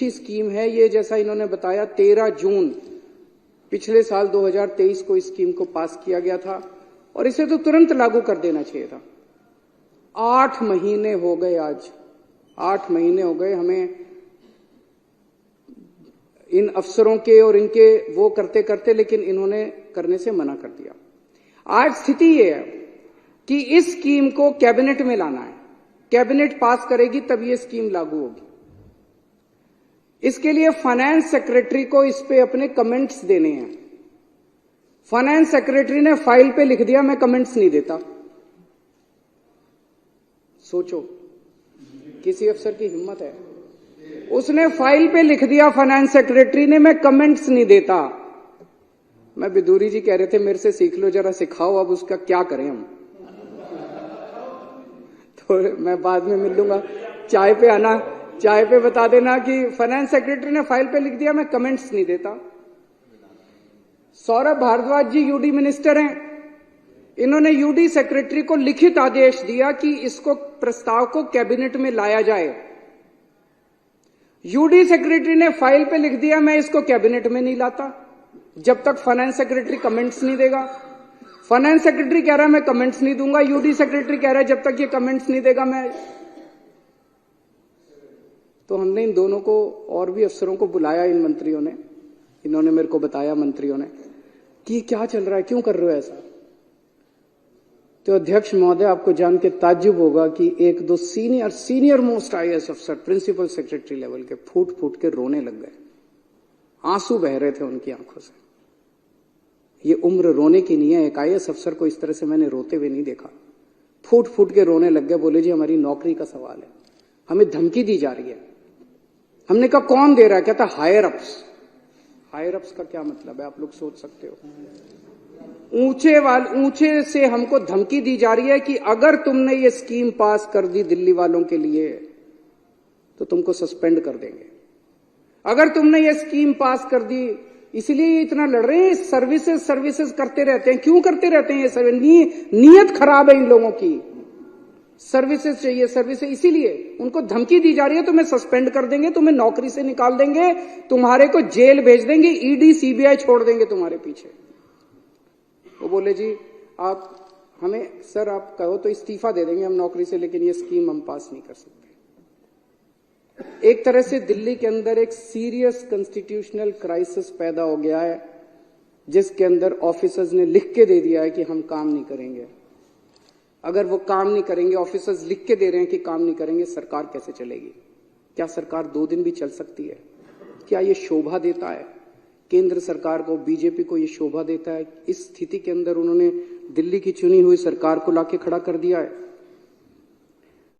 अच्छी स्कीम है ये। जैसा इन्होंने बताया 13 जून पिछले साल 2023 को इस स्कीम को पास किया गया था और इसे तो तुरंत लागू कर देना चाहिए था। 8 महीने हो गए, आज 8 महीने हो गए हमें इन अफसरों के और इनके वो करते करते, लेकिन इन्होंने करने से मना कर दिया। आज स्थिति ये है कि इस स्कीम को कैबिनेट में लाना है, कैबिनेट पास करेगी तब ये स्कीम लागू होगी। इसके लिए फाइनेंस सेक्रेटरी को इस पे अपने कमेंट्स देने हैं। फाइनेंस सेक्रेटरी ने फाइल पे लिख दिया मैं कमेंट्स नहीं देता। सोचो किसी अफसर की हिम्मत है, उसने फाइल पे लिख दिया फाइनेंस सेक्रेटरी ने मैं कमेंट्स नहीं देता। मैं बिदूरी जी कह रहे थे मेरे से सीख लो, जरा सिखाओ अब उसका क्या करें हम। तो मैं बाद में मिल लूंगा, चाय पे आना, चाय पे बता देना कि फाइनेंस सेक्रेटरी ने फाइल पे लिख दिया मैं कमेंट्स नहीं देता। सौरभ भारद्वाज जी यूडी मिनिस्टर हैं, इन्होंने यूडी सेक्रेटरी को लिखित आदेश दिया कि इसको प्रस्ताव को कैबिनेट में लाया जाए। यूडी सेक्रेटरी ने फाइल पे लिख दिया मैं इसको कैबिनेट में नहीं लाता जब तक फाइनेंस सेक्रेटरी कमेंट्स नहीं देगा। फाइनेंस सेक्रेटरी कह रहा है मैं कमेंट्स नहीं दूंगा, यूडी सेक्रेटरी कह रहा है जब तक ये कमेंट्स नहीं देगा मैं। तो हमने इन दोनों को और भी अफसरों को बुलाया, इन मंत्रियों ने, इन्होंने मेरे को बताया मंत्रियों ने कि क्या चल रहा है, क्यों कर रहे हो ऐसा। तो अध्यक्ष महोदय आपको जान के ताज्जुब होगा कि एक दो सीनियर मोस्ट आईएएस अफसर प्रिंसिपल सेक्रेटरी लेवल के फूट फूट के रोने लग गए, आंसू बह रहे थे उनकी आंखों से। ये उम्र रोने की नहीं है, एक आईएएस अफसर को इस तरह से मैंने रोते हुए नहीं देखा। फूट फूट के रोने लग गए, बोले जी हमारी नौकरी का सवाल है, हमें धमकी दी जा रही है। हमने कहा कौन दे रहा है, कहता हायर अप्स। हायर अप्स का क्या मतलब है आप लोग सोच सकते हो। ऊंचे से हमको धमकी दी जा रही है कि अगर तुमने ये स्कीम पास कर दी दिल्ली वालों के लिए तो तुमको सस्पेंड कर देंगे। अगर तुमने ये स्कीम पास कर दी, इसलिए इतना लड़ रहे हैं। सर्विसेज करते रहते हैं, क्यों करते रहते हैं ये? नीयत खराब है इन लोगों की। सर्विसेज चाहिए, सर्विसेज, इसीलिए उनको धमकी दी जा रही है तुम्हें सस्पेंड कर देंगे, तुम्हें नौकरी से निकाल देंगे, तुम्हारे को जेल भेज देंगे, ईडी सीबीआई छोड़ देंगे तुम्हारे पीछे। वो बोले जी आप हमें, सर आप कहो तो इस्तीफा दे देंगे हम नौकरी से, लेकिन ये स्कीम हम पास नहीं कर सकते। एक तरह से दिल्ली के अंदर एक सीरियस कॉन्स्टिट्यूशनल क्राइसिस पैदा हो गया है, जिसके अंदर ऑफिसर्स ने लिख के दे दिया है कि हम काम नहीं करेंगे। अगर वो काम नहीं करेंगे, ऑफिसर्स लिख के दे रहे हैं कि काम नहीं करेंगे, सरकार कैसे चलेगी? क्या सरकार 2 दिन भी चल सकती है? क्या ये शोभा देता है केंद्र सरकार को, बीजेपी को? ये शोभा देता है? इस स्थिति के अंदर उन्होंने दिल्ली की चुनी हुई सरकार को लाके खड़ा कर दिया है।